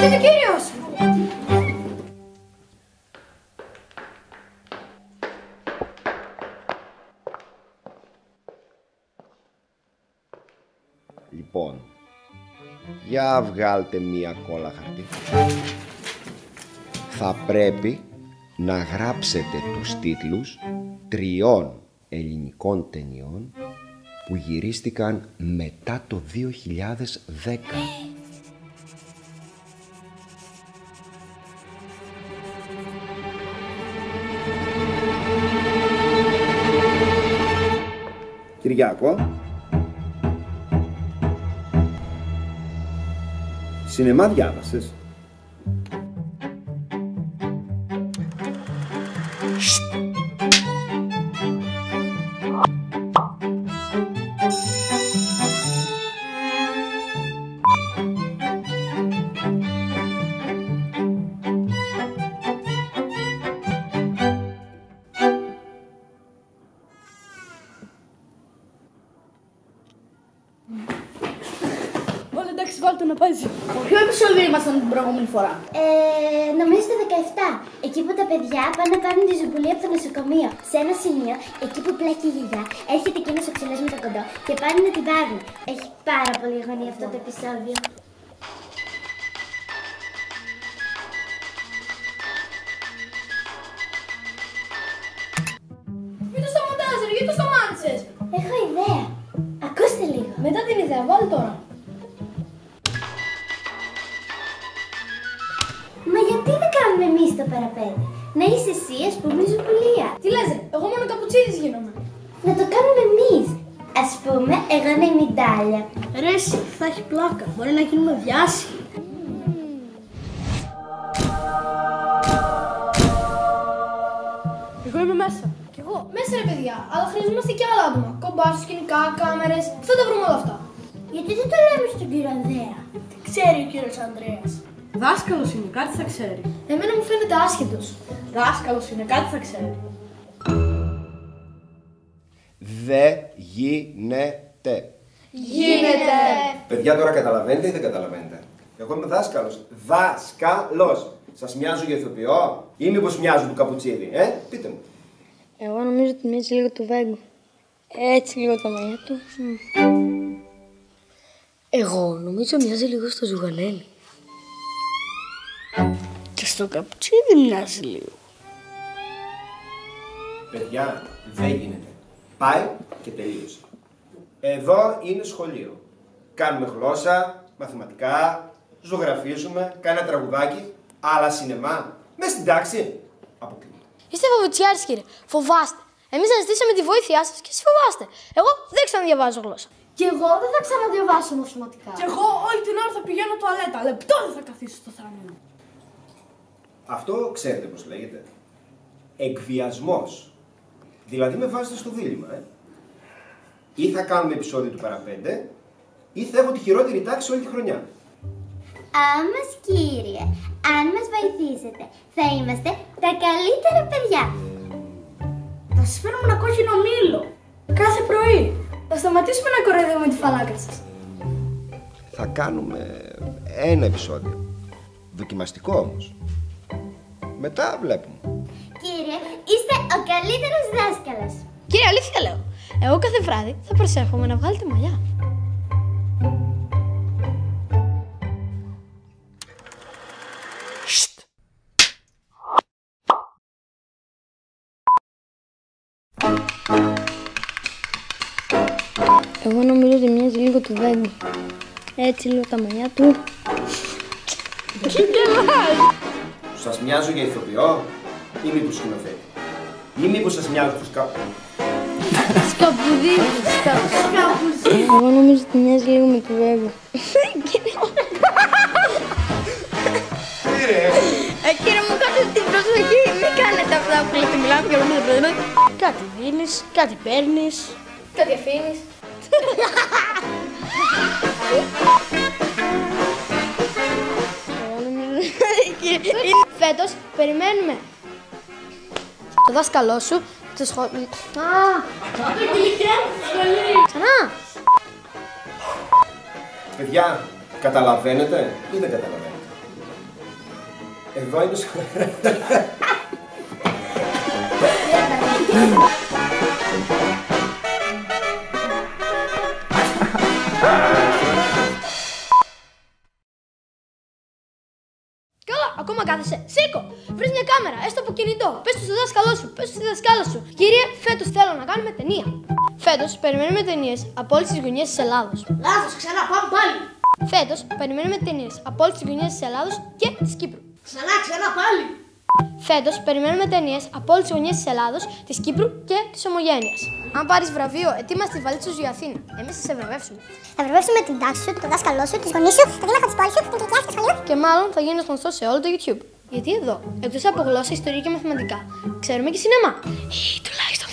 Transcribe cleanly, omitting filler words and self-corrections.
Έρχεται κύριος. Λοιπόν, για βγάλτε μία κόλλα χαρτί. Θα πρέπει να γράψετε τους τίτλους 3 ελληνικών ταινιών που γυρίστηκαν μετά το 2010. Κυριάκο, σινεμά διάβασες? Όλα εντάξει, βάλτε να παίζει. Ποιο επεισόδιο ήμασταν την προηγούμενη φορά? Νομίζω το 17. Εκεί που τα παιδιά πάνε να πάρουν τη ζουμπουλή από το νοσοκομείο. Σε ένα σημείο, εκεί που πλάκει η γιαγιά, έρχεται εκείνος ο ξελός με το κοντό και πάνε να την πάρουν. Έχει πάρα πολύ αγωνία αυτό το επεισόδιο. Μην το σταματάς, ρε, γιατί το σταμάτησες? Έχω ιδέα. Ακούστε λίγο. Μετά την ιδέα, βάλε τώρα. Μα γιατί δεν κάνουμε εμείς το παραπέντε? Να είσαι εσύ, ας πούμε, ζουμπουλία. Τι λες, ρε, εγώ μόνο καπουτσίδης γίνομαι. Να το κάνουμε εμείς. Ας πούμε, εγώ να είμαι η Ντάλια. Ρε, εσύ, θα έχει πλάκα. Μπορεί να γίνουμε διάσημοι. Εγώ είμαι μέσα. Κι εγώ. Μέσα, ρε παιδιά, αλλά χρειαζόμαστε και άλλα άτομα. Κομπάρσους, σκηνικά, κάμερες. Πού θα τα βρούμε όλα αυτά? Γιατί δεν το λέμε στον κύριο Ανδρέα? Τι ξέρει ο κύριος Ανδρέας? Δάσκαλος είναι, κάτι θα ξέρει. Εμένα μου φαίνεται άσχετος. Δάσκαλος είναι, κάτι θα ξέρει. Δεν γίνεται. Γίνεται. Παιδιά, τώρα καταλαβαίνετε ή δεν καταλαβαίνετε? Εγώ είμαι δάσκαλος. Δάσκαλος. Σας μοιάζω για ηθοποιό ή μήπως μοιάζω του Καπουτσίδη, πείτε μου. Εγώ νομίζω ότι μοιάζει λίγο του Βέγκου. Έτσι λίγο τα μαλλιά του. Εγώ νομίζω μοιάζει λίγο στο Ζουγανέλη. Και στο Καπουτσίδη μοιάζει λίγο. Παιδιά, δεν γίνεται. Πάει και τελείωσε. Εδώ είναι σχολείο. Κάνουμε γλώσσα, μαθηματικά, ζωγραφίζουμε, κάνει ένα τραγουδάκι, αλλά σινεμά, μες στην τάξη, αποκλείεται. Είστε φοβουτσιάρες, κύριε. Φοβάστε. Εμείς σας ζητήσαμε τη βοήθειά σας και εσείς φοβάστε. Εγώ δεν ξαναδιαβάζω γλώσσα. Και εγώ δεν θα ξαναδιαβάσω μαθηματικά. Και εγώ όλη την ώρα θα πηγαίνω τουαλέτα. Λεπτό δεν θα καθίσω στο θρανίο. Αυτό ξέρετε πώς λέγεται? Εκβιασμός. Δηλαδή με βάζετε στο δίλημμα, Ή θα κάνουμε επεισόδιο του παραπέντε, ή θα έχω τη χειρότερη τάξη όλη τη χρονιά. Άμας κύριε, αν μας βοηθήσετε, θα είμαστε τα καλύτερα παιδιά. Θα σας φέρουμε ένα κόκκινο μήλο. Κάθε πρωί. Θα σταματήσουμε να κοροϊδεύουμε τη φαλάκρα σας. Θα κάνουμε ένα επεισόδιο. Δοκιμαστικό όμως. Μετά βλέπουμε. Κύριε, είστε ο καλύτερος δάσκαλος. Κύριε, αλήθεια λέω. Εγώ κάθε βράδυ θα προσεύχομαι να βγάλετε μαλλιά. Εγώ νομίζω ότι μοιάζει λίγο του Βέγκου. Έτσι λίγο τα μαλλιά του. Σας μοιάζω για ηθοποιό ή μήπως σκηνοθέτη? Ή μήπως σας μοιάζω τους Εγώ νομίζω ότι μοιάζει λίγο με του Βέγκου. Κύριε μου, κάντε την προσοχή. Μην κάνετε αυτά που λέτε. Μιλάμε και ρωτάτε πρωί. Κάτι δίνεις, κάτι παίρνεις, κάτι αφήνεις. Φέτος περιμένουμε το δάσκαλό σου, το σχολείο. Ξανά! Παιδιά, καταλαβαίνετε ή δεν καταλαβαίνετε? Εδώ είναι σχολείο. Καλά, ακόμα κάθεσαι. Σήκω! Βρες μια κάμερα, έστω από κινητό. Πες το στο δάσκαλό σου, πες το στη δασκάλα σου. Κυρία, φέτος θέλω να κάνουμε ταινία. Φέτος περιμένουμε ταινίες από όλες τις γωνιές της Ελλάδος. Λάθος, ξανά, πάμε πάλι. Φέτος περιμένουμε ταινίες από όλες τις γωνιές της Ελλάδος και της Κύπρου. Ξανά πάλι. Φέτος περιμένουμε ταινίες από όλες τις γωνιές της Ελλάδος, της Κύπρου και της Ομογένειας. Αν πάρεις βραβείο, ετοίμασε τη βαλίτσα σου για Αθήνα. Εμείς θα σε βραβεύσουμε. Θα βραβεύσουμε την τάξη σου, τον δάσκαλό σου, τις γονείς σου, το δήμαρχο της πόλης σου, την κυριάρχη του σχολείου. Και μάλλον θα γίνεις γνωστός σε όλο το YouTube. Γιατί εδώ, εκτός από γλώσσα, ιστορία και μαθηματικά, ξέρουμε και σινεμά. Ή τουλάχιστον